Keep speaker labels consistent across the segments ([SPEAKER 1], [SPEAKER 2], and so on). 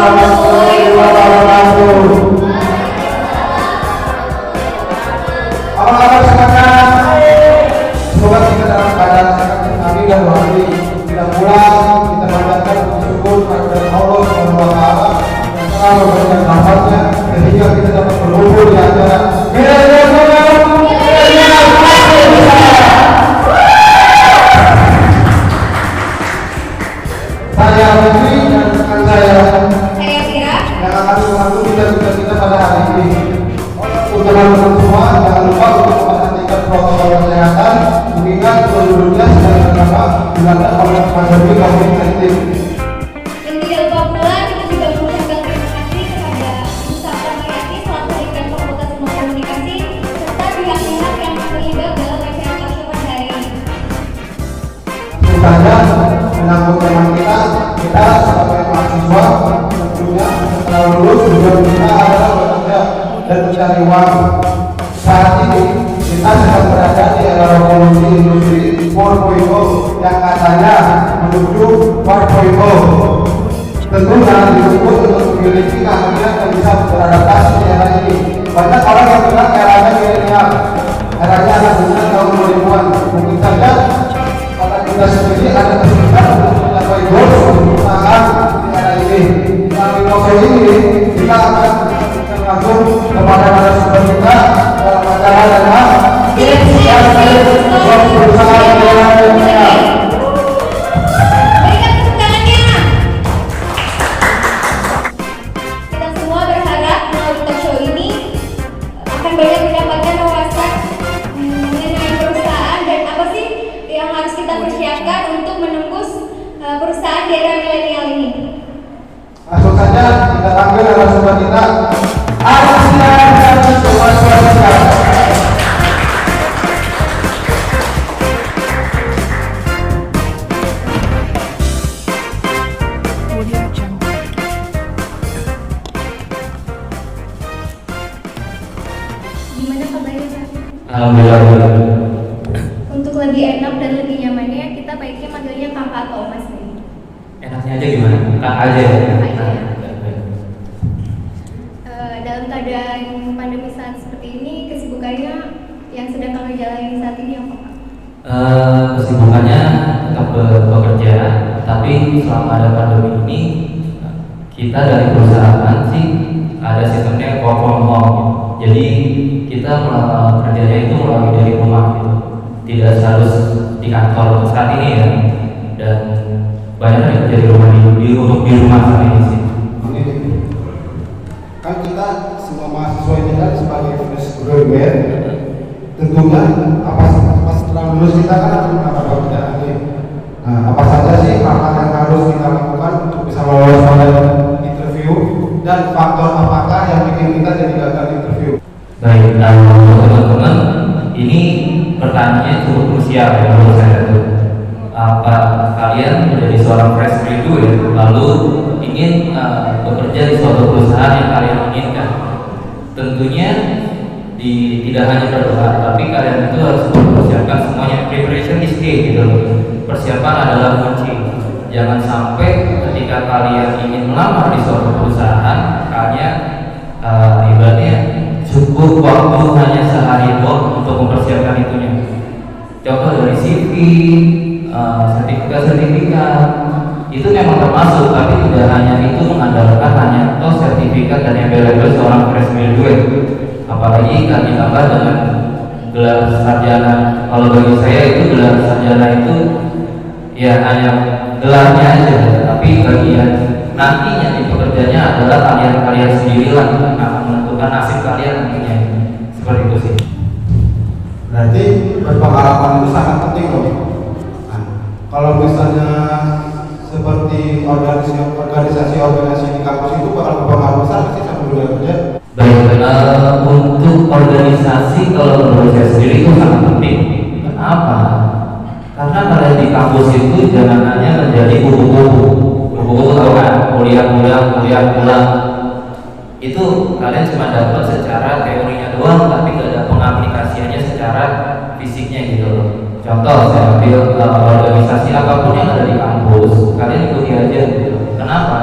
[SPEAKER 1] warahmatullahi wabarakatuh. Apa kabar semuanya? Semoga kita dalam keadaan sehat, amin dan rohani. Kita pulang, kita panjatkan bersyukur kepada Allah Subhanahu wa Ta'ala yang telah memberikan rahmatnya sehingga kita dapat berkumpul di acara saya Menteri dan rekan saya
[SPEAKER 2] Kira
[SPEAKER 1] yang akan membantu kita pada hari ini. Untuk teman-teman semua, jangan lupa untuk memperhatikan protokol kesehatan mengingat penduduknya sedang terdampak dilanda oleh pandemi COVID-19.
[SPEAKER 2] yang tidak lupa pula kita juga mengucapkan terima kasih kepada Ustaz Ramayati selaku Dekan Fakultas Ilmu Komunikasi serta pihak-pihak yang terlibat dalam acara talkshow pada hari ini.
[SPEAKER 1] Langsung saja menyambut tema kita sebagai mahasiswa tentunya setelah lulus tujuan kita adalah bekerja dan mencari uang. Saat ini kita sedang berada di era revolusi industri 4.0 yang katanya menuju 4.0. Tentunya dituntut untuk memiliki keahlian yang bisa beradaptasi di era ini. Banyak orang yang bilang eranya milenial, eranya anak muda tahun 2000-an. Mungkin saja pada kita sendiri ada kesempatan untuk mencapai goals perusahaan di era ini. Melalui novel ini kita akan langsung kepada narasumber kita dalam acara adalah tips dan trik buat perusahaan di era milenial.
[SPEAKER 2] Berikan tepuk tangannya. Kita semua berharap melalui talkshow ini akan banyak mendapatkan wawasan mengenai perusahaan dan apa sih yang harus kita persiapkan untuk menembus perusahaan di era milenial ini.
[SPEAKER 1] Langsung saja kita panggil narasumber kita. Asia dan Suasana.
[SPEAKER 2] Gimana kabarnya, Pak?
[SPEAKER 3] Alhamdulillah.
[SPEAKER 2] Untuk lebih enak dan lebih nyamannya kita baiknya manggilnya kakak atau mas nih.
[SPEAKER 3] Enaknya aja gimana? Kak aja ya.
[SPEAKER 2] Kak aja. Dalam keadaan pandemi saat seperti ini, kesibukannya yang sedang kalian jalani saat ini apa, Pak?
[SPEAKER 3] Kesibukannya tetap bekerja, tapi selama ada pandemi ini kita dari perusahaan sih ada sistemnya work from home. Jadi kita kerjanya itu melalui dari rumah gitu. Tidak harus di kantor saat ini ya. Dan banyak yang kerja di rumah untuk di rumah saat ini sih.
[SPEAKER 1] Kan kita semua mahasiswa ini kan sebagai fresh graduate, tentunya pas setelah lulus kita kan akan mendapat pekerjaan ini. Nah, apa saja sih hal-hal yang harus kita lakukan untuk bisa lolos pada interview dan faktor apakah yang bikin kita jadi gagal interview?
[SPEAKER 3] Baik, teman-teman, ini pertanyaannya cukup krusial ya menurut saya tuh. Apa kalian menjadi seorang fresh graduate lalu ingin bekerja di suatu perusahaan yang kalian inginkan? Tentunya tidak hanya berdoa, tapi kalian itu harus mempersiapkan semuanya. Preparation is key gitu. Persiapan adalah kunci. Jangan sampai ketika kalian ingin melamar di suatu perusahaan, kalian ibaratnya cukup waktu hanya sehari doang untuk mempersiapkan itunya. Contoh dari CV, sertifikat itu memang termasuk, tapi tidak hanya itu mengandalkan hanya sertifikat dan embel-embel seorang fresh graduate. Apalagi kan ditambah dengan gelar sarjana. Kalau bagi saya itu gelar sarjana itu ya hanya gelarnya aja, tapi bagian nantinya di pekerjaannya adalah kalian sendirilah akan menentukan nasib kalian nantinya. Seperti itu sih.
[SPEAKER 1] Berarti berpengalaman itu sangat penting loh. Nah, kalau misalnya seperti organisasi di kampus itu bakal berpengaruh besar sih sama dunia kerja.
[SPEAKER 3] Baik, untuk organisasi kalau menurut saya sendiri itu sangat penting. Kenapa? Karena kalian di kampus itu jangan hanya menjadi kubu-kubu. Kubu-kubu tahu kan? Kuliah pulang. Itu kalian cuma dapat secara teorinya doang, tapi gak ada pengaplikasiannya secara fisiknya gitu loh. Contoh, saya ambil organisasi apapun yang ada di kampus, kalian ikuti aja gitu. Kenapa?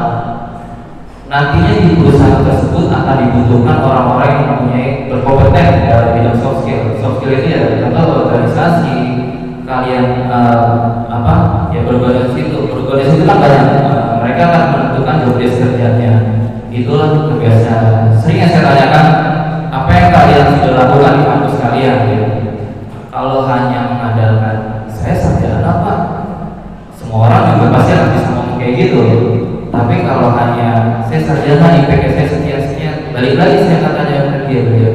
[SPEAKER 3] nantinya di perusahaan tersebut akan dibutuhkan orang-orang yang mempunyai berkompeten dalam bidang soft skill. Soft skill itu ya contoh organisasi, kalian ya berorganisasi itu kan banyak. Mereka akan menentukan job desk kerjanya. Itulah kebiasaan. Seringnya saya tanyakan apa yang kalian sudah lakukan di kampus kalian. Gitu. Kalau hanya mengandalkan saya sarjana Pak, semua orang juga pasti akan bisa ngomong kayak gitu. Tapi kalau hanya saya sarjana IPK saya sekian, balik lagi saya katanya ke dia,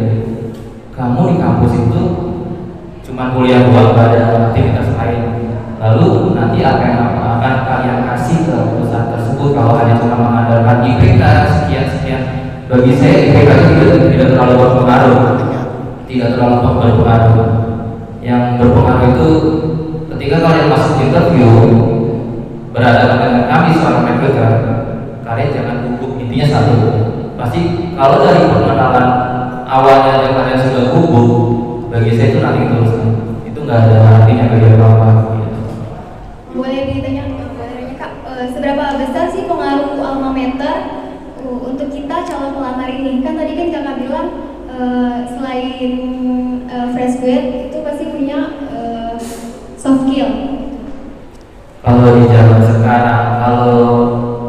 [SPEAKER 3] kamu di kampus itu cuma kuliah buat pada aktivitas lain. Lalu nanti apa yang akan kalian kasih ke perusahaan tersebut kalau hanya cuma mengandalkan IPK sekian? Bagi saya IPK itu tidak terlalu berpengaruh, Yang berpengaruh itu ketika kalian masuk interview berhadapan dengan kami seorang recruiter, kalian jangan gugup. Intinya satu, pasti kalau dari pengenalan awalnya kalian sudah gugup, bagi saya itu nanti teruskan, itu nggak ada artinya bagi apa-apa.
[SPEAKER 2] Boleh ditanya Kak, seberapa besar sih pengaruh alma mater untuk kita calon pelamar ini? Kan tadi kan Kakak bilang selain fresh grade itu pasti punya soft skill.
[SPEAKER 3] Kalau di zaman sekarang, kalau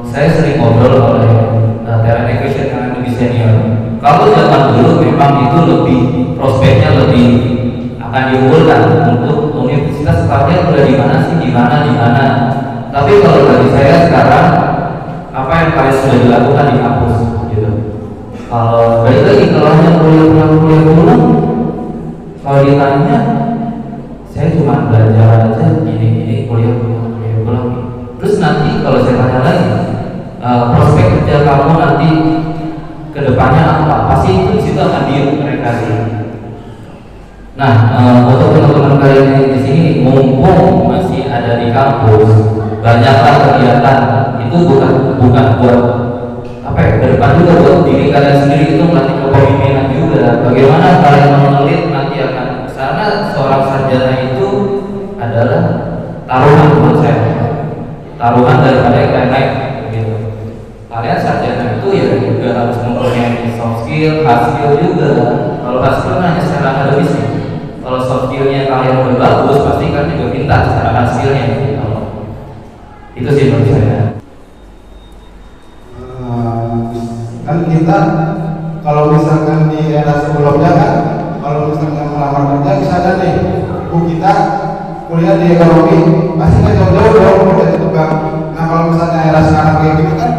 [SPEAKER 3] saya sering ngobrol oleh talent acquisition yang lebih senior. Kalau zaman dulu memang itu lebih prospeknya lebih akan diunggulkan untuk universitas kalian udah di mana. Tapi kalau bagi saya sekarang apa yang kalian sudah dilakukan di kampus gitu. Kalau balik lagi kalau hanya kuliah pulang, kalau ditanya saya cuma belajar aja ini kuliah pulang. Terus nanti kalau saya tanya lagi prospek kerja kamu nanti kedepannya apa? Pasti itu di situ akan mereka sih. Nah, untuk teman-teman kalian di sini mumpung masih ada di kampus, banyaklah kegiatan. Itu bukan buat apa ya? Kedepan juga buat diri kalian sendiri itu melatih kepemimpinan juga. Bagaimana kalian menelit nanti akan karena seorang sarjana itu adalah taruhan menurut saya. Taruhan daripada yang lain-lain gitu. Kalian sarjana itu ya juga harus mempunyai soft skill, hard skill juga. Kalau hard skill hanya secara akademis. Kalau soft skillnya kalian udah bagus, pasti kan juga pintar secara hard skillnya gitu. Itu sih menurut saya.
[SPEAKER 1] Kan kita kalau misalkan di era sebelumnya kan, kalau misalkan melamar kerja misalnya nih, kita kuliah di ekonomi pasti kan jauh-jauh dong udah itu bang. Nah kalau misalnya era sekarang kayak gini kan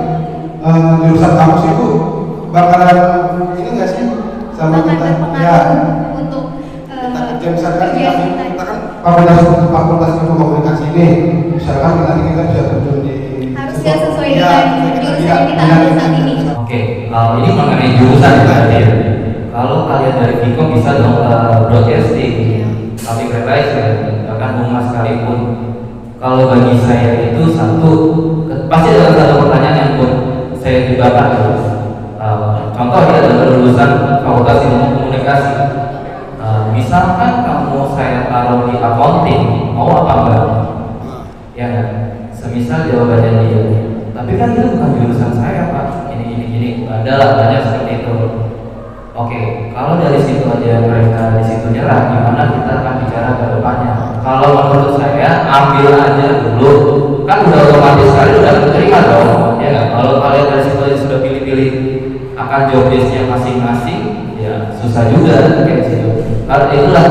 [SPEAKER 1] jurusan kampus itu bakalan ini nggak sih sama kita ya
[SPEAKER 2] untuk
[SPEAKER 1] kita kerja misalkan kita kan fakultas ilmu komunikasi ini misalkan nanti kita bisa terjun di
[SPEAKER 2] harusnya sesuai dengan jurusan yang kita ambil saat ini.
[SPEAKER 3] Oke, ini mengenai jurusan berarti ya. Kalau kalian dari Vkom bisa dong broadcasting, public relation, bahkan humas sekalipun. Kalau bagi saya itu pasti ada satu pertanyaan yang pun saya jebakan. Contoh ya dalam lulusan fakultas ilmu komunikasi. Misalkan saya taruh di accounting, mau apa enggak? Ya kan? Semisal jawabannya dia. Tapi kan itu bukan jurusan saya Pak. Ini adalah banyak seperti itu. Oke, kalau dari situ aja mereka di situ nyerah, gimana kita akan bicara ke depannya? Kalau menurut saya ambil aja dulu, kan udah otomatis kalian udah terima dong, ya nggak? Kalau kalian dari situ aja sudah pilih-pilih akan job desk-nya masing-masing, ya susah juga kayak situ. Kalau itulah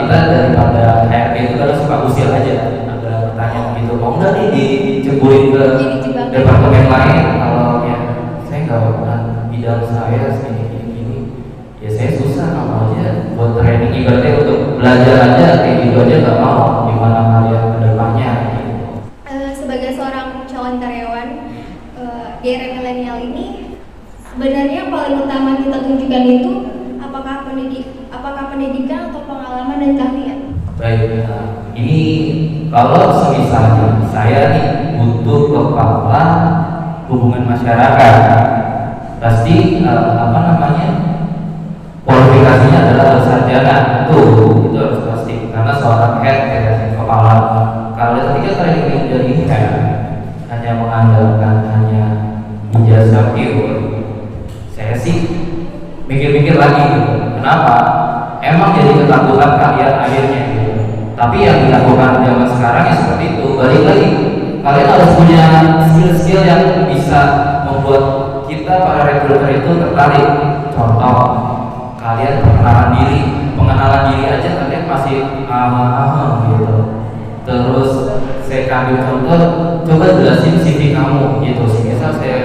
[SPEAKER 3] kita daripada HRD itu kan suka usil aja, ada pertanyaan gitu, mau nggak nih dicemburin ke departemen lain? Kalau ya saya nggak bukan bidang saya segini. Ya saya susah mau aja buat training ibaratnya untuk belajar aja kayak gitu aja nggak mau, gimana kalian kedepannya gitu.
[SPEAKER 2] Sebagai seorang calon karyawan di era milenial ini sebenarnya paling utama kita tunjukkan itu apakah pendidikan atau pengalaman dan keahlian.
[SPEAKER 3] Baik, ini kalau misalnya saya nih butuh kepala hubungan masyarakat, pasti kualifikasinya adalah sarjana, itu harus pasti karena seorang head kepala. Kalau ketika kalian ingin menjadi head hanya mengandalkan hanya ijazah pure, saya sih mikir-mikir lagi gitu. Kenapa? Emang jadi ketakutan kalian akhirnya gitu. Tapi yang dilakukan zaman sekarang ya seperti itu. Balik lagi, kalian harus punya skill-skill yang bisa membuat kita para recruiter itu tertarik. Contoh, kalian pengenalan diri aja kalian masih gitu. Terus saya ambil contoh, coba jelasin CV kamu gitu. Misal saya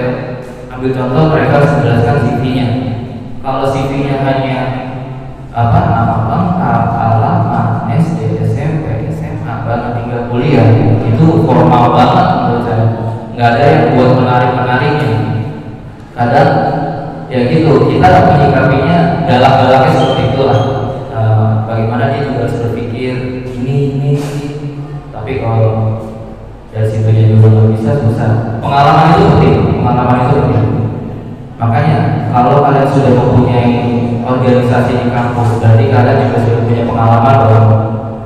[SPEAKER 3] ambil contoh, mereka harus menjelaskan CV-nya. Kalau CV-nya hanya nama lengkap, alamat, SD, SMP, SMA, bahkan hingga kuliah, itu formal banget menurut saya. Nggak ada yang buat menarik-menariknya. Kadang ya gitu, kita menyikapinya galak-galaknya seperti itulah. Bagaimana dia juga harus berpikir ini. Tapi kalau dari situnya juga nggak bisa, susah. Pengalaman itu penting. Makanya kalau kalian sudah mempunyai organisasi di kampus, berarti kalian juga sudah punya pengalaman bahwa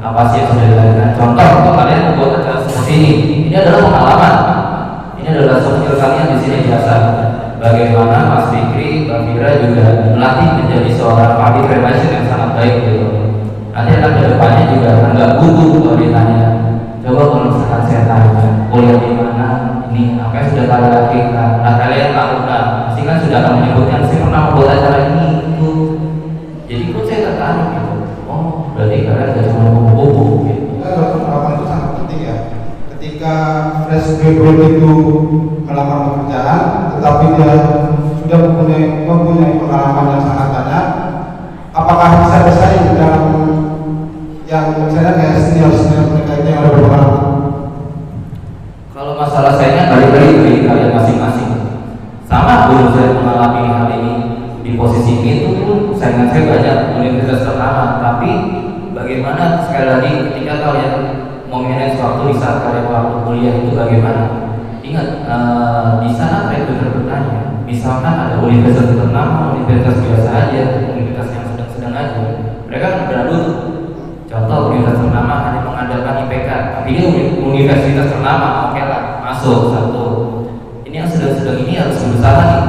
[SPEAKER 3] apa sih yang sudah dilakukan. Contoh, untuk kalian membuat acara seperti ini adalah pengalaman. Ini adalah soft skill kalian di sini biasa. Bagaimana Mas Fikri, Mbak Fira juga melatih menjadi seorang public relation yang sangat baik gitu. Nanti akan kedepannya juga akan nggak gugup kalau ditanya. Coba kalau misalkan saya tanya, kuliah di mana, ini apa yang sudah kalian lakukan? Nah, kalian lakukan, pasti kan sudah akan menyebutkan saya pernah membuat acara ini itu. Jadi pun saya tertarik gitu. Oh, berarti kalian tidak cuma buku-buku gitu.
[SPEAKER 1] Pengalaman itu sangat penting ya. Ketika fresh graduate itu melamar pekerjaan, tetapi dia sudah mempunyai pengalaman yang sangat banyak, apakah bisa bersaing dalam yang misalnya kayak senior mereka itu yang ada berpengalaman?
[SPEAKER 3] Kalau masalah sayangnya kali-kali dari kalian masing-masing. Sama dulu saya mengalami hal ini di posisi itu pun saingan saya banyak universitas ternama. Tapi bagaimana sekali lagi ketika kalian memanage waktu di saat kalian waktu kuliah itu bagaimana? Ingat, di sana recruiter bertanya, misalkan ada universitas ternama, universitas biasa aja, universitas yang sedang-sedang aja, mereka akan beradu. Contoh, universitas ternama hanya mengandalkan IPK, tapi ini universitas ternama, oke lah, masuk satu. Ini yang sedang-sedang ini harus berusaha nih.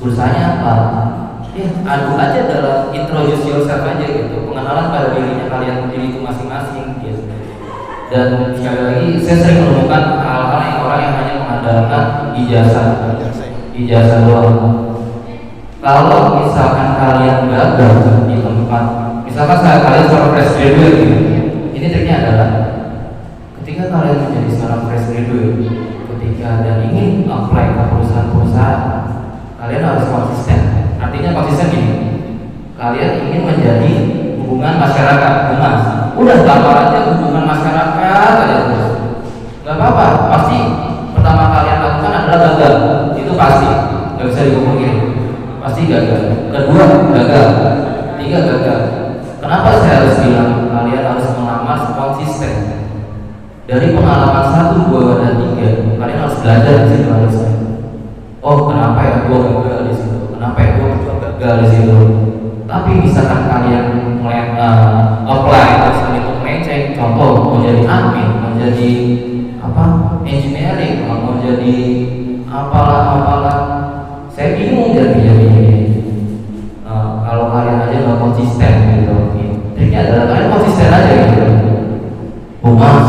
[SPEAKER 3] Berusahanya apa? Ya, adu aja dalam introduce yourself aja gitu, pengenalan pada dirinya kalian sendiri itu masing-masing gitu. Dan sekali lagi, saya sering menemukan hal-hal yang orang yang hanya mengandalkan ijazah doang. Kalau misalkan kalian gagal di tempat, misalkan kalian seorang fresh graduate gitu, ini triknya adalah ketika kalian menjadi seorang fresh graduate, ketika dan ingin apply ke perusahaan-perusahaan, kalian harus konsisten. Artinya konsisten gini, kalian ingin menjadi hubungan masyarakat, humas. Udah lamar aja hubungan masyarakat aja terus. Gak apa-apa, pasti pertama kalian lakukan adalah gagal. Itu pasti, gak bisa dipungkiri. Pasti gagal. Kedua gagal. Tiga gagal. Kenapa saya harus bilang kalian harus melamar konsisten? Dari pengalaman 1, 2, dan 3, kalian harus belajar di situ harusnya. Oh, kenapa ya gue gagal di situ? Kenapa ya gue gagal di situ? Tapi misalkan kalian apply terus itu melenceng, contoh menjadi admin, menjadi engineering, mau jadi apalah, saya bingung jadi kalau kalian aja nggak konsisten gitu. Triknya adalah kalian konsisten aja gitu. Humas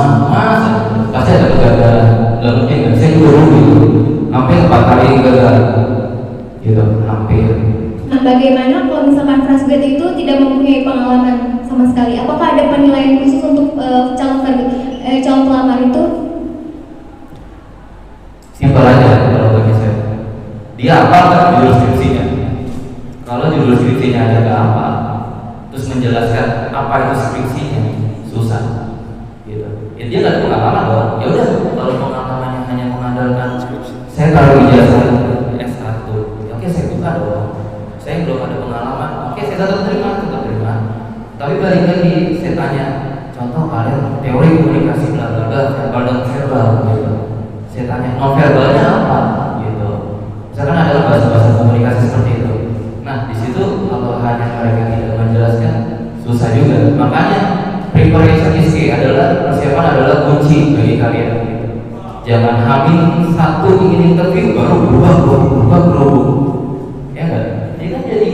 [SPEAKER 3] pasti ada kegagalan, nggak mungkin nggak bisa juga gitu. Hampir 4 kali gagal gitu, hampir.
[SPEAKER 2] Nah, bagaimana kalau misalkan fresh grad itu tidak mempunyai pengalaman sama sekali? Apakah ada penilaian khusus untuk calon pelamar itu?
[SPEAKER 3] Simpel aja kalau bagi saya. Dia apa kan judul skripsinya? Kalau judul skripsinya ada nggak apa, terus menjelaskan apa itu skripsinya, susah. Gitu. Ya dia nggak ada pengalaman doang. Ya udah, kalau pengalamannya hanya mengandalkan saya taruh ijazah S1, ya oke saya buka dong. Saya belum ada pengalaman, oke saya tetap terima. Tapi balik lagi saya tanya, contoh kalian teori komunikasi bla bla bla, verbal dan verbal gitu. Saya tanya non verbalnya apa gitu. Misalkan ada bahasa komunikasi seperti itu. Nah di situ kalau hanya mereka tidak menjelaskan susah juga. Makanya preparation is key, adalah persiapan adalah kunci bagi kalian. Gitu. Jangan hamil satu ingin interview baru berubah. Ya enggak? Ini kan jadi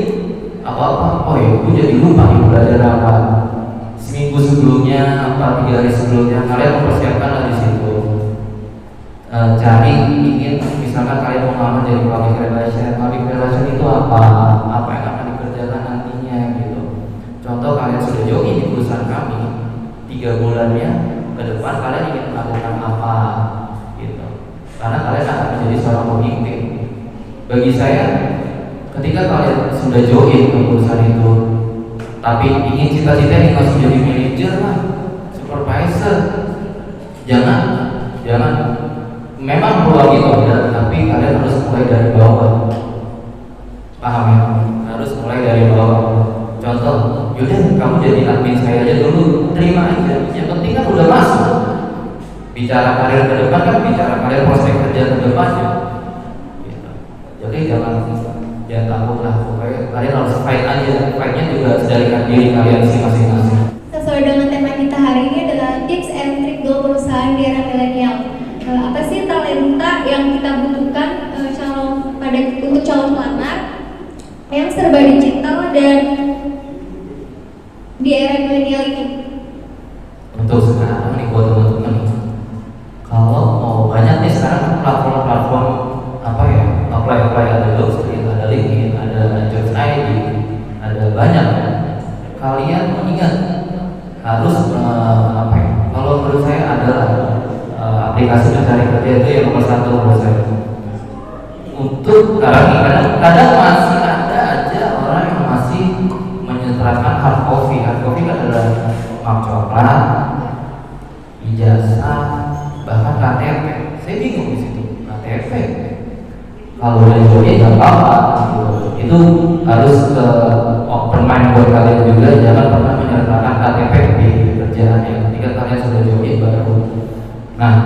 [SPEAKER 3] apa-apa. Oh ya, gue jadi lupa nih belajar apa. Seminggu sebelumnya, 3 hari sebelumnya kalian mempersiapkanlah di situ. Cari ingin misalkan kalian mau ngelamar jadi public relation itu apa yang akan dikerjakan nantinya gitu. Contoh kalian sudah join di perusahaan kami 3 bulannya ke depan kalian ingin melakukan apa gitu. Karena kalian akan menjadi seorang pemimpin. Bagi saya, ketika kalian sudah join ke perusahaan itu, tapi ingin cita-cita ingin langsung jadi manajer lah, supervisor, jangan. Memang peluang itu ada, tapi kalian harus mulai dari bawah. Paham ya? Harus mulai dari bawah. Contoh, yaudah kamu jadi admin saya aja dulu, terima aja. Yang penting kan udah masuk. Bicara karir ke depan kan bicara karir prospek kerja ke depannya. Gitu. Jadi jangan takut lah. Pokoknya kalian harus fight aja. Fightnya juga sedarikan diri kalian masing-masing.
[SPEAKER 2] Sesuai dengan tema kita hari ini adalah tips and trick goal perusahaan di era milenial. Apa sih talenta yang kita butuhkan untuk calon pelamar yang serba digital dan di era milenial ini?
[SPEAKER 3] Untuk sekarang nih buat teman-teman, kalau mau banyak nih sekarang platform apply ada Jobstreet, ada LinkedIn, ada Jobs ID, ada banyak. Kalian ingat harus kalau menurut saya adalah aplikasi mencari kerja itu yang nomor 1 menurut saya. Untuk kadang masih ada aja orang yang masih menyerahkan hard copy. Hard copy adalah map coklat, ijazah, bahkan KTP. Saya bingung di situ KTP. Kalau udah join nggak apa-apa. Itu harus permain buat kalian juga. Jangan pernah menyerahkan KTP di kerjaan yang ketika kalian sudah join baru. Nah,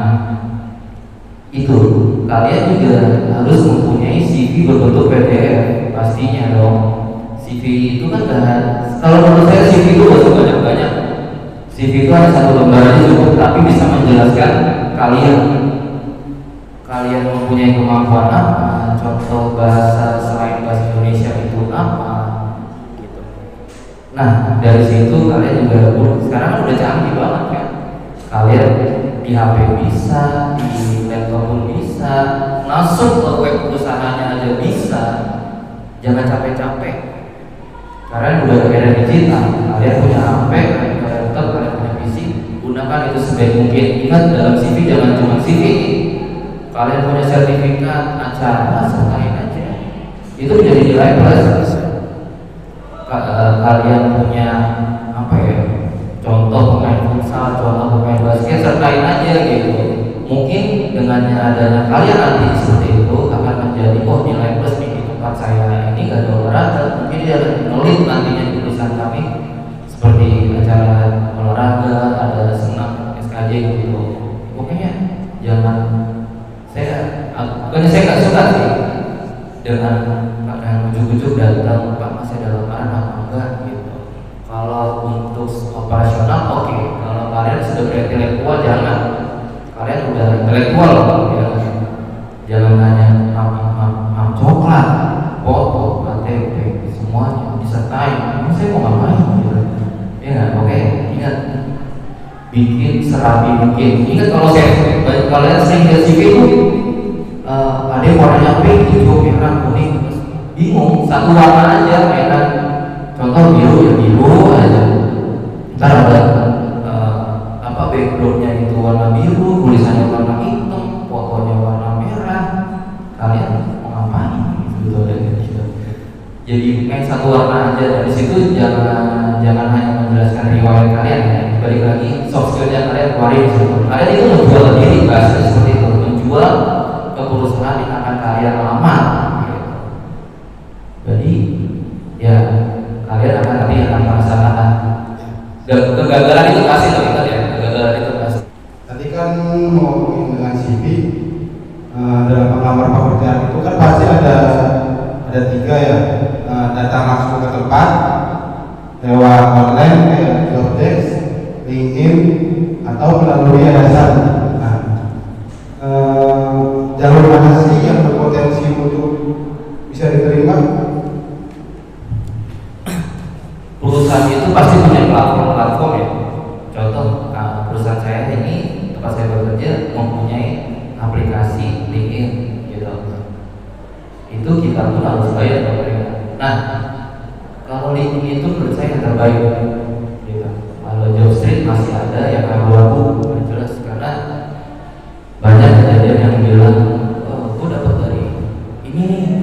[SPEAKER 3] itu kalian juga harus mempunyai CV berbentuk PDF pastinya dong. CV itu kan kalau menurut saya CV itu gak usah banyak-banyak. CV itu hanya 1 lembar aja cukup, tapi bisa menjelaskan kalian mempunyai kemampuan apa, contoh bahasa selain bahasa Indonesia itu apa gitu. Nah, dari situ kalian juga sekarang kan udah canggih banget kan. Kalian di HP bisa, di laptop pun bisa, masuk ke web perusahaannya aja bisa. Jangan capek-capek. Karena udah era digital. Kalian punya HP, kalian punya laptop, kalian punya PC, gunakan itu sebaik mungkin. Ingat dalam CV jangan cuma CV. Kalian punya sertifikat acara, sertain aja. Itu menjadi nilai plus. Kalian punya contoh pemain futsal, contoh pemain basket, sertain aja gitu. Mungkin dengannya adanya kalian nanti seperti itu akan menjadi nilai plus di tempat saya ini gak ada olahraga. Mungkin dia akan menulis nantinya di perusahaan kami seperti acara olahraga, ada senam SKJ gitu. Pokoknya jangan saya nggak suka sih dengan ujuk-ujuk datang Pak masih ada lamaran apa enggak gitu. Kalau untuk operasional oke. Kalau kalian sudah berintelektual jangan. Kalian udah intelektual ya. Jangan hanya coklat, foto, KTP, semuanya disertai. Ini saya mau ngapain gitu. Ya nggak? Oke, ingat bikin serapi mungkin. Ingat kalau kalian sering lihat CV itu ada warnanya pink, hijau, merah, kuning, bingung. Satu warna aja ya kan. Contoh biru ya biru aja. Ntar ada backgroundnya itu warna biru, tulisannya warna hitam, fotonya warna merah. Kalian mau ngapain gitu gitu. Jadi main satu warna aja. Dari situ jangan hanya menjelaskan riwayat kalian ya. Balik lagi soft skillnya kalian keluarin di situ. Kalian itu menjual diri bahasa seperti itu, menjual ke perusahaan yang akan kalian lamar. Jadi ya kalian akan merasakan kegagalan itu pasti loh, ingat ya, kegagalan itu pasti.
[SPEAKER 1] Tadi kan ngomongin dengan CV dalam pengamar pekerjaan itu kan pasti ada 3 ya, datang langsung ke tempat lewat online kayak Jobdesk, LinkedIn atau melalui yayasan.
[SPEAKER 3] saja mempunyai aplikasi LinkedIn gitu. Itu kita pun harus bayar ke mereka. Nah, kalau LinkedIn itu menurut saya yang terbaik gitu. Kalau Jobstreet masih ada yang abu-abu, jelas karena banyak kejadian yang bilang, oh, aku dapat dari ini.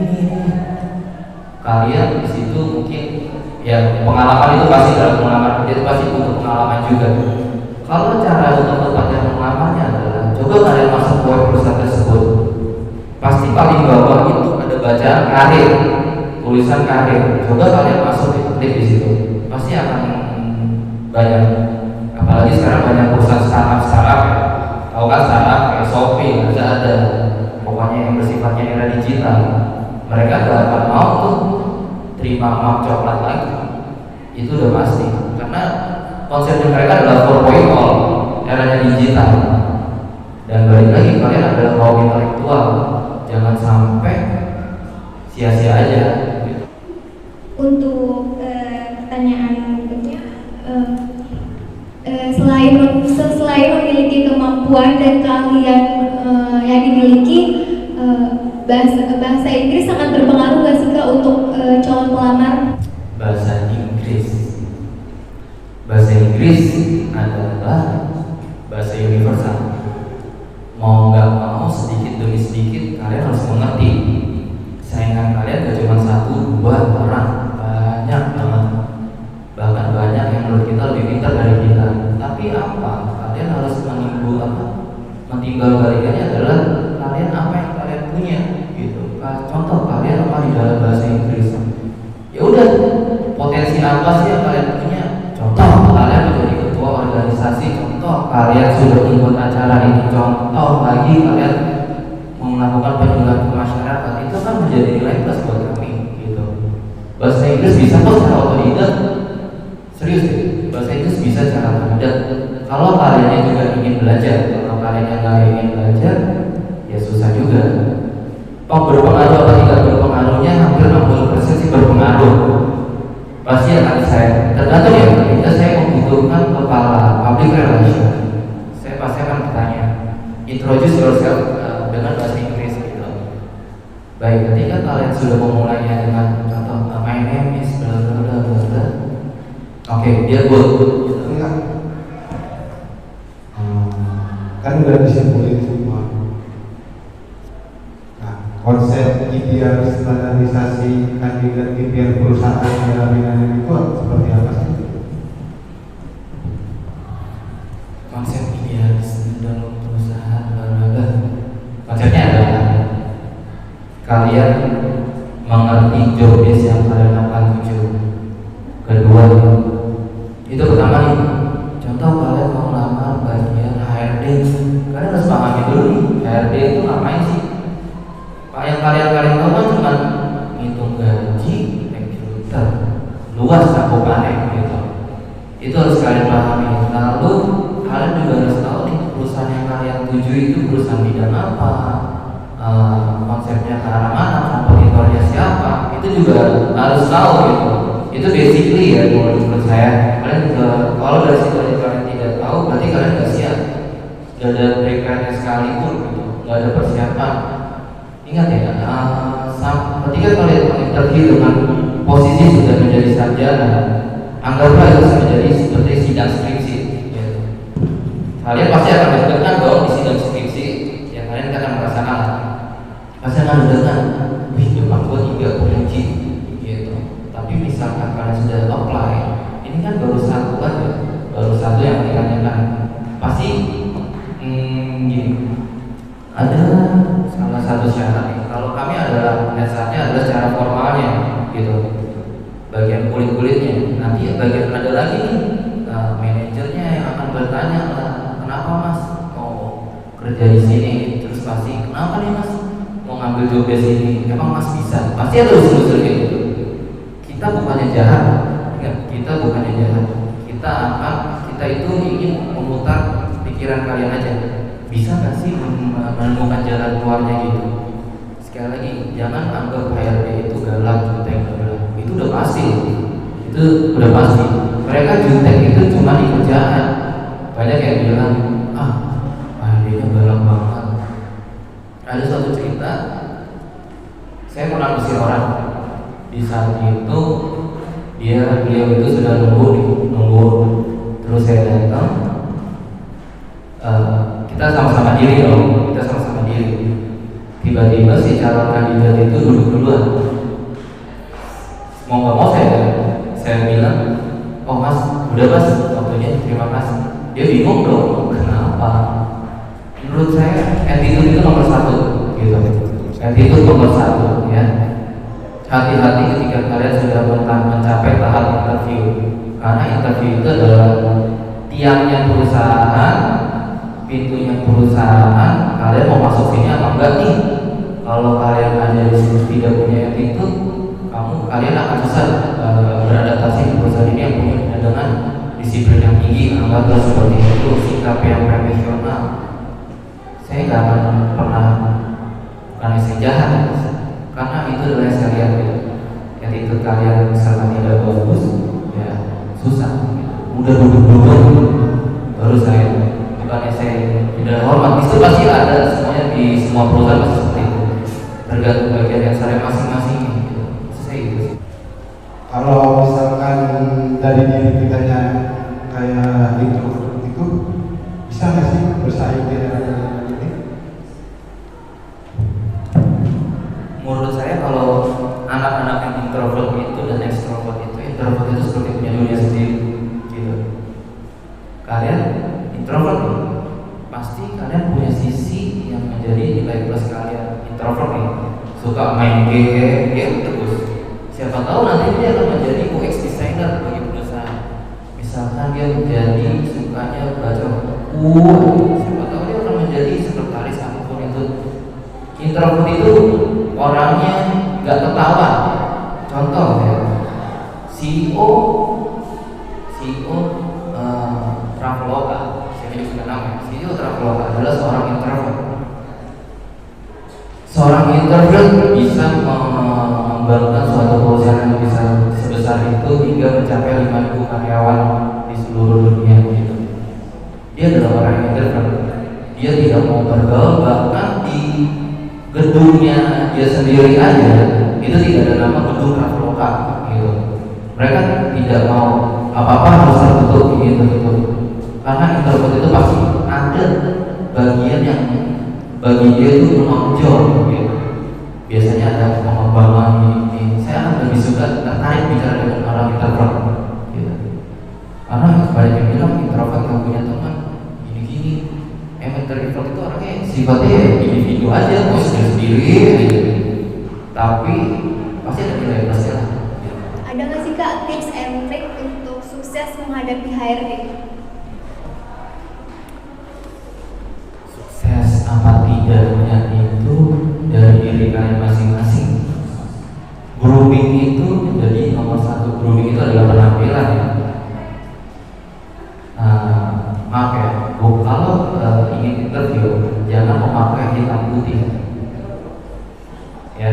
[SPEAKER 3] Kalian di situ mungkin ya pengalaman itu pasti dalam pengalaman itu pasti butuh pengalaman juga. Kalau cara untuk mendapatkan pengalamannya adalah coba kalian masuk ke web perusahaan tersebut, pasti paling bawah itu ada bacaan karir, tulisan karir. Coba kalian masuk klik di situ, pasti akan banyak. Apalagi sekarang banyak perusahaan startup ya. Tahu kan startup kayak Shopee ada pokoknya yang bersifatnya era digital. Mereka gak akan mau tuh terima map coklat lagi. Itu udah pasti. Karena konsepnya mereka adalah 4.0, eranya digital. Dan balik lagi kalian adalah kaum intelektual. Jangan sampai sia-sia aja.
[SPEAKER 2] Untuk pertanyaan berikutnya, selain memiliki kemampuan dan keahlian yang dimiliki, bahasa Inggris sangat berpengaruh nggak sih Kak untuk calon pelamar?
[SPEAKER 3] Bahasa Inggris adalah bahasa universal. Mau nggak mau sedikit demi sedikit kalian harus mengerti. Saingan kalian gak cuma 1, 2 orang, banyak banget. Bahkan banyak yang menurut kita lebih pintar dari kita. Tapi apa? Kalian harus menimbal balikannya adalah kalian apa yang kalian punya gitu. Contoh kalian apa di dalam bahasa Inggris? Ya udah, potensi apa sih yang kalian punya? Contoh kalian menjadi ketua organisasi, contoh kalian sudah ikut acara ini, contoh lagi kalian melakukan penyuluhan ke masyarakat, itu kan menjadi nilai plus buat kami gitu. Bahasa Inggris bisa kok secara otodidak, serius deh. Bahasa Inggris bisa secara otodidak. Kalau kalian juga ingin belajar, kalau kalian yang nggak ingin belajar, ya susah juga. Berpengaruh atau tidak berpengaruhnya hampir 60% sih berpengaruh. Pasti akan saya tergantung ya. Ketika saya membutuhkan kepala public relation, saya pasti akan bertanya, introduce yourself dengan bahasa Inggris gitu. Baik, ketika kalian sudah memulainya dengan contoh my name is bla bla bla bla. Oke, dia good.
[SPEAKER 1] Kan udah disimpulin semua. Nah, konsep ideal standarisasi kandidat ideal perusahaan jaminan itu seperti apa sih?
[SPEAKER 3] Konsep ideal dalam perusahaan bla. Konsepnya adalah kalian mengerti job desk yang kalian akan tuju. Kedua, itu pertama nih. Contoh kalian mau melamar bagian HRD, kalian harus pahami dulu nih HRD itu ngapain sih? Pak yang kalian tahu kan cuma ngitung gaji, rekruter, luas cakupannya gitu. Itu harus kalian pahami. Lalu kalian juga harus tahu nih perusahaan yang kalian tuju itu perusahaan bidang apa, konsepnya ke arah mana, kompetitornya siapa. Itu juga harus tahu gitu. Itu basically ya menurut saya. Kalian juga kalau dari situ kalian tidak tahu, berarti kalian nggak siap. Gak ada prepare sekalipun gitu, gak ada persiapan. Ingat ya, ketika kalian interview dengan posisi sudah menjadi sarjana, anggaplah itu menjadi seperti sidang skripsi gitu. Kalian pasti akan deg-degan dong di sidang skripsi. Ya kalian akan merasakan, pasti akan deg-degan. Wih, depan gua 3 penguji gitu. Tapi misalkan kalian sudah apply, ini kan baru satu aja, baru satu yang ditanyakan. Pasti gini, ada salah satu syarat nih. Kalau kami adalah dasarnya adalah secara formalnya gitu, bagian kulit-kulitnya. Nanti bagian ada lagi nih, manajernya yang akan bertanya, kenapa mas mau kerja di sini? Terus pasti kenapa nih mas mau ngambil job desk ini? Emang mas bisa? Pasti ada usul-usul kayak gitu. Kita bukannya jahat, kita bukannya jahat. Kita itu ingin memutar pikiran kalian aja. Bisa nggak sih menemukan jalan keluarnya gitu? Sekali lagi, jangan anggap HRD itu galak, jutek, itu udah pasti. Itu udah pasti. Mereka jutek itu cuma di kerjaan. Banyak yang bilang, HRD-nya dalam banget. Ada suatu cerita, saya pernah usir orang. Di saat itu beliau itu sudah nunggu. Terus saya datang, kita sama-sama diri dong, Tiba-tiba si calon kandidat itu duduk duluan. Mau nggak mau saya bilang, oh mas, udah mas, waktunya, terima kasih. Dia bingung dong, kenapa? Menurut saya attitude itu nomor satu, gitu. Attitude nomor satu, ya. Hati-hati ketika kalian sudah mencapai tahap interview, karena interview itu adalah tiangnya perusahaan, pintunya perusahaan. Kalian mau masuk sini apa enggak nih? Kalau kalian ada di sini tidak punya attitude, kalian akan susah beradaptasi di perusahaan ini yang punya dengan disiplin yang tinggi. Anggaplah seperti itu, sikap yang profesional. Saya nggak akan pernah bukan saya jahat, karena itu adalah yang saya lihat gitu. Attitude kalian misalnya tidak bagus, ya susah. Udah duduk baru saya, bukannya saya tidak hormat. Itu pasti ada semuanya di semua perusahaan pasti seperti itu. Tergantung bagian yang saya masing-masing. Saya itu.
[SPEAKER 1] Kalau misalkan dari diri kitanya kayak itu bisa nggak sih bersaing di era ini?
[SPEAKER 3] Menurut saya kalau anak-anak yang introvert itu dan extrovert itu seperti punya dunia sendiri, gitu. Kalian introvert nih, pasti kalian punya sisi yang menjadi nilai plus kalian. Introvert nih, suka main game terus. Siapa tahu nanti dia akan menjadi UX designer bagi perusahaan. Misalkan dia menjadi sukanya baca buku, siapa tahu dia akan menjadi sekretaris apapun itu. Introvert itu orangnya nggak ketahuan. Contoh ya, CEO Traveloka, saya menyebutkan nama. CEO Traveloka adalah seorang introvert. Seorang introvert bisa membangun suatu perusahaan yang bisa sebesar itu hingga mencapai 5.000 karyawan di seluruh dunia gitu. Dia adalah orang yang introvert. Dia tidak mau bergaul, bahkan di gedungnya dia sendiri aja itu tidak ada nama gedung Traveloka gitu. Mereka tidak mau apa-apa harus tertutup gitu. Karena introvert itu pasti ada bagian yang bagi dia itu menonjol gitu. Biasanya ada pengembangan ini. Saya akan lebih suka tertarik bicara dengan orang introvert gitu. Karena banyak yang bilang introvert yang punya teman gini-gini. Introvert itu orangnya sifatnya individu aja, mau sendiri gitu. Tapi pasti ada nilai plusnya lah.
[SPEAKER 2] Ada nggak sih Kak tips and trick untuk sukses menghadapi HRD?
[SPEAKER 3] Sukses apa tidaknya itu dari diri kalian masing-masing. Grooming itu menjadi nomor satu. Grooming itu adalah penampilan ya. Maaf ya, kalau ingin interview jangan memakai hitam putih ya,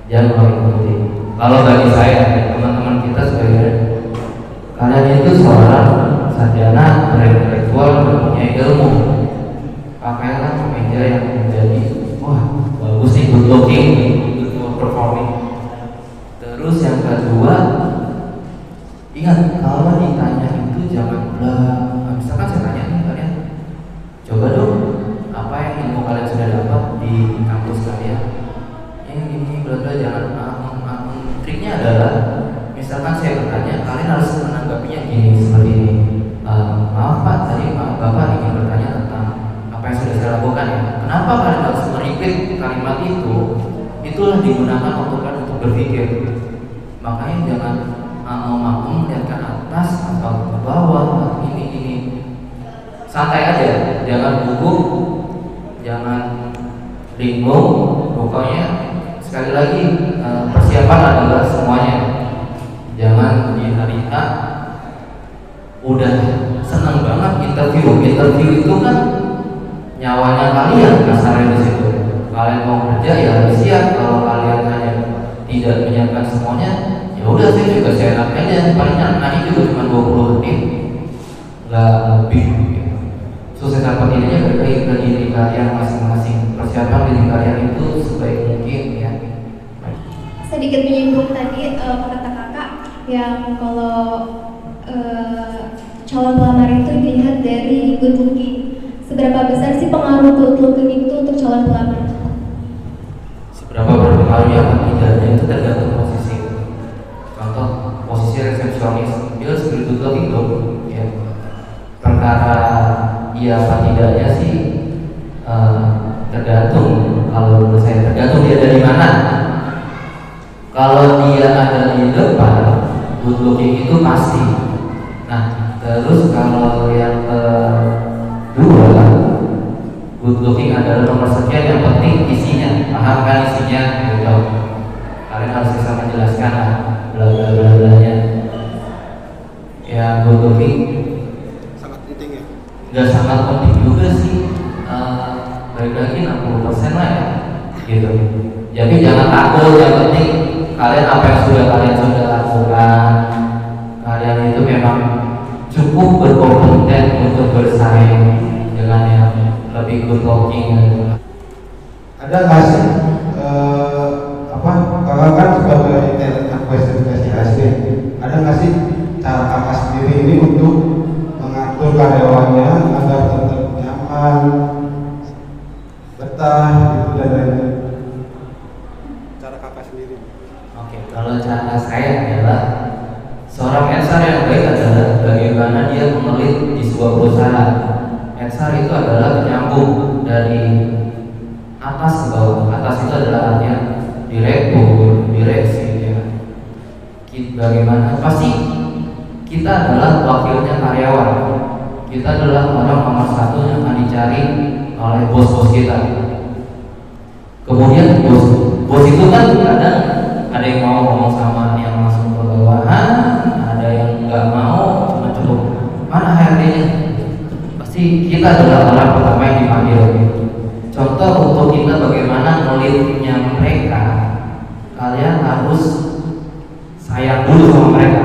[SPEAKER 3] jangan memakai hitam putih. Kalau bagi saya, teman-teman kita sebagai kalian itu seorang sarjana intelektual mempunyai ilmu, pakailah kemeja yang menjadi wah bagus nih, good looking, good performing. Terus yang kedua, ingat kalau ditanya itu jangan bilang. Misalkan saya tanya nih kalian, coba dong apa yang ilmu kalian sudah dapat di kampus kalian. Yang ini bla-bla, jangan triknya adalah misalkan saya bertanya, kalian harus menanggapinya gini seperti ini. Maaf Pak, tadi Bapak ingin bertanya tentang apa yang sudah saya lakukan ya. Kenapa kalian harus meripit kalimat itu? Itulah digunakan untuk berpikir. Makanya jangan mau melihat ke atas atau ke bawah atau ini. Santai aja, jangan gugup, jangan linglung. Pokoknya sekali lagi persiapan adalah semuanya. Jangan di hari A udah senang banget interview itu kan nyawanya kalian kasarnya di situ. Kalian mau kerja ya harus siap. Kalau kalian hanya tidak menyiapkan semuanya, ya udah saya juga seenak aja. Paling nyanyi juga cuma 20 menit, nggak lebih. sukses apa tidaknya balik ke diri kalian masing-masing. Persiapan diri kalian itu sebaik mungkin ya.
[SPEAKER 2] Sedikit menyinggung tadi kata kakak yang kalau calon pelamar itu dilihat dari good looking. Seberapa besar sih pengaruh good looking itu untuk calon pelamar?
[SPEAKER 3] Seberapa berpengaruhnya apa tidaknya itu tergantung posisi. Contoh posisi resepsionis dia harus good looking dong ya. Perkara iya apa tidaknya sih tergantung. Kalau menurut saya tergantung dia dari mana. Kalau dia ada di depan good looking itu pasti. Nah terus kalau yang kedua good looking adalah nomor sekian, yang penting isinya, paham kan isinya gitu. Kalian harus bisa menjelaskan lah bla bla bla blanya. Ya good looking
[SPEAKER 1] Sangat penting ya.
[SPEAKER 3] nggak sangat penting juga sih, balik lagi 60% lah ya gitu. Jadi jangan takut, yang penting kalian apa yang sudah lakukan, kalian itu memang cukup berkompeten untuk bersaing dengan yang lebih good looking.
[SPEAKER 1] Ada nggak sih kakak kan sebagai talent acquisition asli, ada nggak sih cara kakak sendiri ini untuk mengatur karyawannya agar tetap nyaman, betah gitu dan lain-lain? Cara kakak sendiri.
[SPEAKER 3] Oke, kalau cara saya adalah seorang HR yang baik adalah bagaimana dia memelit di sebuah perusahaan. HR itu adalah penyambung dari atas ke bawah. Atas itu adalah artinya direktur, direksi ya. Bagaimana? Pasti kita adalah wakilnya karyawan. Kita adalah orang nomor satu yang akan dicari oleh bos-bos kita. Kemudian bos itu kan kadang ada yang mau ngomong sama yang langsung ke bawahan, ada yang nggak mau, cuma cukup mana HRD-nya. Pasti kita adalah orang pertama yang dipanggil. Contoh untuk kita bagaimana ngelitnya mereka, kalian harus sayang dulu sama mereka.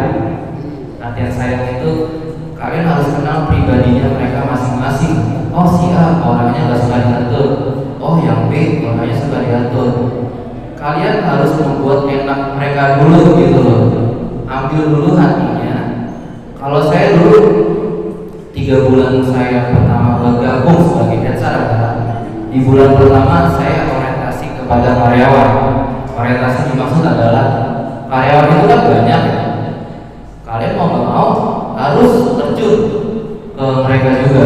[SPEAKER 3] Latihan sayang itu kalian harus kenal pribadinya mereka masing-masing. Oh si A orangnya nggak suka diatur, oh yang B orangnya suka diatur. Kalian harus membuat enak mereka dulu gitu loh. Ambil dulu hatinya. Kalau saya dulu 3 bulan saya pertama bergabung sebagai HR adalah di bulan pertama saya orientasi kepada karyawan. Orientasi dimaksud adalah karyawan itu kan banyak ya. Kalian mau nggak mau harus terjun ke mereka juga.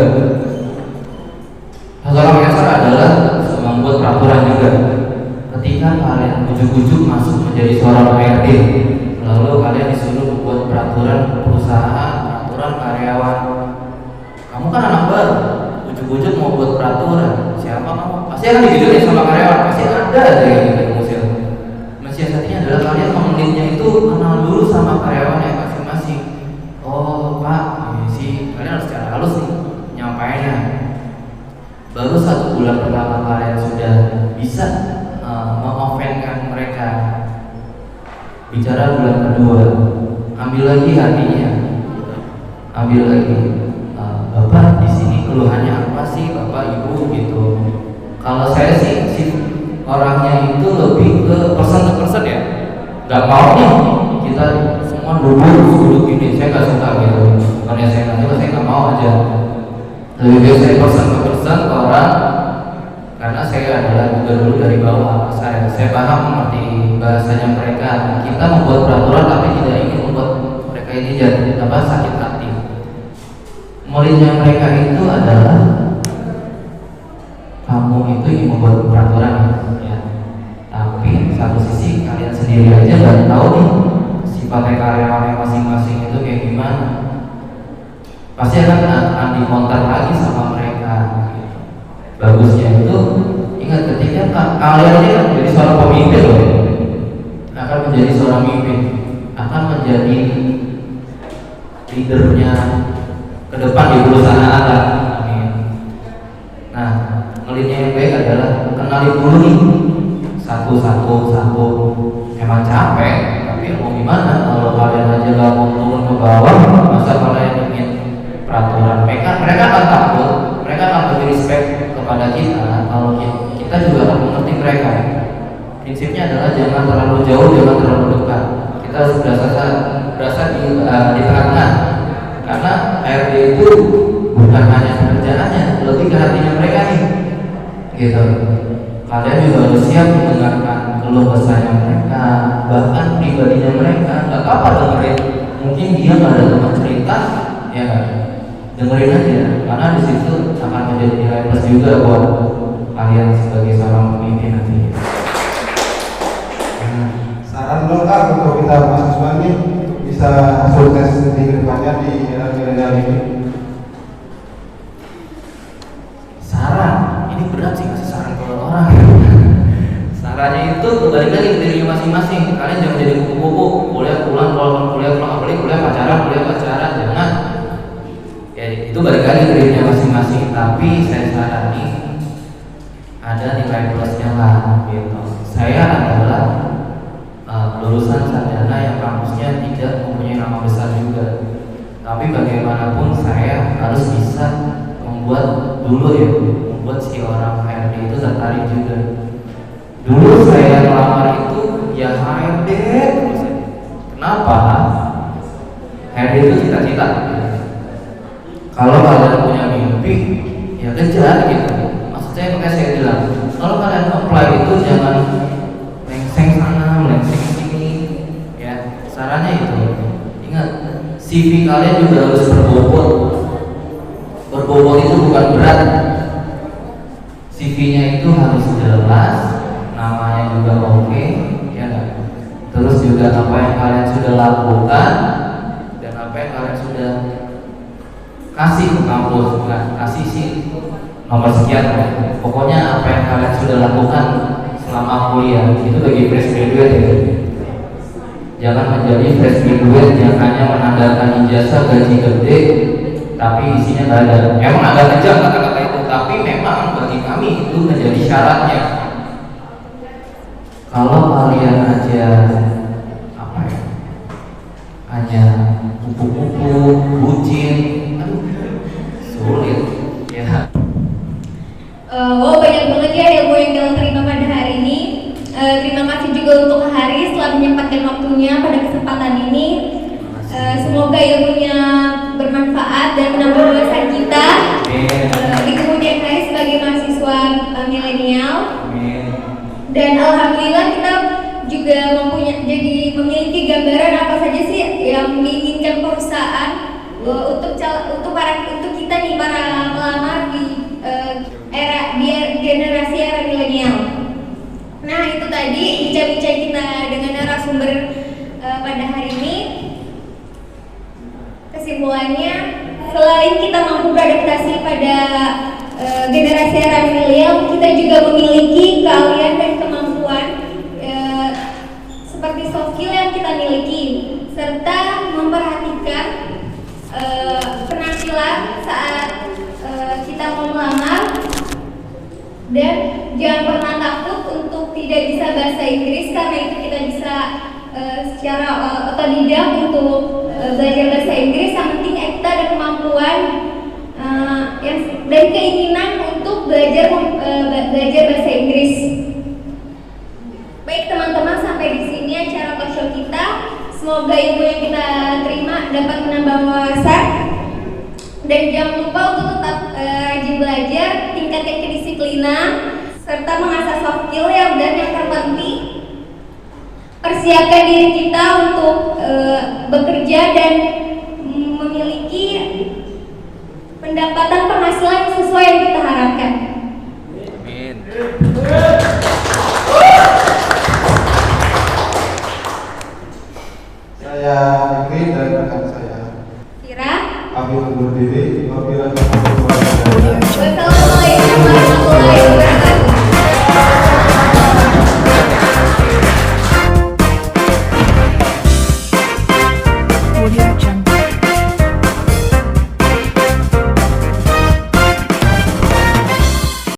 [SPEAKER 3] Seorang HR adalah membuat peraturan juga. Ketika kalian ujuk-ujuk masuk menjadi seorang HRD, lalu kalian disuruh membuat peraturan perusahaan, peraturan karyawan. Kamu kan anak baru, ujuk-ujuk mau buat peraturan, siapa kamu? Pasti akan digituin sama karyawan, pasti ada aja yang gitu musil. Mensiasatinya adalah kalian memelitnya itu kenal dulu sama karyawannya masing-masing. Oh Pak, ini sih kalian harus secara halus nih nyampainya. Baru 1 bulan pertama kalian sudah bisa mengoffenkan mereka. Bicara bulan kedua, ambil lagi hatinya, ambil lagi. Bapak di sini keluhannya apa sih, Bapak Ibu gitu. Kalau saya sih orangnya itu lebih ke person to person ya. Gak mau nih kita semua duduk gini, saya gak suka gitu. Bukannya saya nggak suka, saya gak mau aja. Lebih baik saya person to person ke orang, karena saya adalah juga dulu dari bawah. Saya paham mengerti bahasanya mereka. Kita membuat peraturan tapi tidak ingin membuat mereka ini jadi sakit hati. Muridnya mereka itu adalah kamu itu ingin membuat peraturan ya. Tapi satu sisi kalian sendiri aja nggak tahu nih sifatnya karyawan masing-masing itu kayak gimana. Pasti akan dikontak lagi sama mereka. Bagusnya itu ingat ketika kalian ini akan menjadi seorang pemimpin loh, akan menjadi seorang pemimpin, akan menjadi leadernya ke depan di perusahaan lah. Amin. Nah, ngelitnya yang baik adalah kenalin dulu nih satu. Emang capek, tapi mau gimana kalau kalian aja gak mau turun ke bawah, masa kalian ingin peraturan mereka akan takut. mereka akan lebih respect kepada kita kalau kita juga akan mengerti mereka. Prinsipnya adalah jangan terlalu jauh, jangan terlalu dekat. Kita harus berasa di tengah-tengah. Karena HRD itu bukan hanya pekerjaannya, lebih ke hatinya mereka nih. Gitu. Kalian juga harus siap mendengarkan keluh kesahnya mereka, bahkan pribadinya mereka. Gak apa-apa dengerin. Mungkin dia nggak ada teman cerita, ya kan? Dengerin aja, karena di situ akan menjadi nilai plus juga buat kalian sebagai seorang pemimpin nanti.
[SPEAKER 1] Saran dong Kak untuk kita mahasiswa ini bisa sukses di kedepannya di era milenial ini.
[SPEAKER 3] Saran, ini berat sih kasih saran ke orang. Sarannya itu kembali lagi ke diri masing-masing. Kalian jangan jadi kupu-kupu, kuliah pulang, apalagi kuliah pacaran, jangan. Ya itu balik lagi ke dirinya masing-masing. Tapi saya sarani ada nilai plusnya lah, gitu. Saya adalah lulusan sarjana yang kampusnya tidak mempunyai nama besar juga. Tapi bagaimanapun saya harus bisa membuat si orang HRD itu tertarik juga. Dulu saya melamar itu ya HRD terus. Kenapa? HRD itu cita-cita. Kalau kalian punya mimpi, ya kejar gitu. Maksudnya makanya saya bilang, kalau kalian apply itu jangan melengseng sana, melengseng sini. Ya, sarannya itu. Ingat, CV kalian juga harus berbobot. Berbobot itu bukan berat. CV-nya itu harus jelas, namanya juga oke, ya kan? Terus juga apa yang kalian sudah lakukan dan apa yang kalian sudah kasih ke kampus, bukan kasih sih nomor sekian, pokoknya apa yang kalian sudah lakukan selama kuliah itu bagi fresh graduate ya. Jangan menjadi fresh graduate yang hanya menandakan ijazah gaji gede tapi isinya nggak ada. Emang agak kejam kata-kata itu, tapi memang bagi kami itu menjadi syaratnya. Kalau kalian aja hanya kupu-kupu, bucin, sulit ya.
[SPEAKER 2] Wow, banyak banget ya ilmu yang kita terima pada hari ini. Terima kasih juga untuk Haris telah menyempatkan waktunya pada kesempatan ini. Semoga ilmunya bermanfaat dan menambah wawasan kita di kemudian hari sebagai mahasiswa milenial. Dan alhamdulillah kita juga memiliki gambaran apa saja sih yang diinginkan perusahaan untuk kita nih para pelamar di generasi era milenial. Nah itu tadi bincang-bincang kita dengan narasumber pada hari ini. Kesimpulannya, selain kita mampu beradaptasi pada generasi era milenial, kita juga memiliki keahlian dan kemampuan seperti soft skill yang kita miliki, serta memperhatikan penampilan saat kita mau melamar. Dan jangan pernah takut untuk tidak bisa bahasa Inggris, karena itu kita bisa secara otodidak untuk belajar bahasa Inggris. Yang penting kita ada kemampuan dan keinginan untuk belajar bahasa Inggris. Baik teman-teman, sampai di sini acara talk show kita. Semoga ilmu yang kita terima dapat menambah wawasan. Dan jangan lupa untuk tetap rajin belajar, tingkatkan kedisiplinan, serta mengasah soft skill dan yang terpenting persiapkan diri kita untuk bekerja dan memiliki pendapatan penghasilan sesuai yang kita harapkan.
[SPEAKER 3] Amin.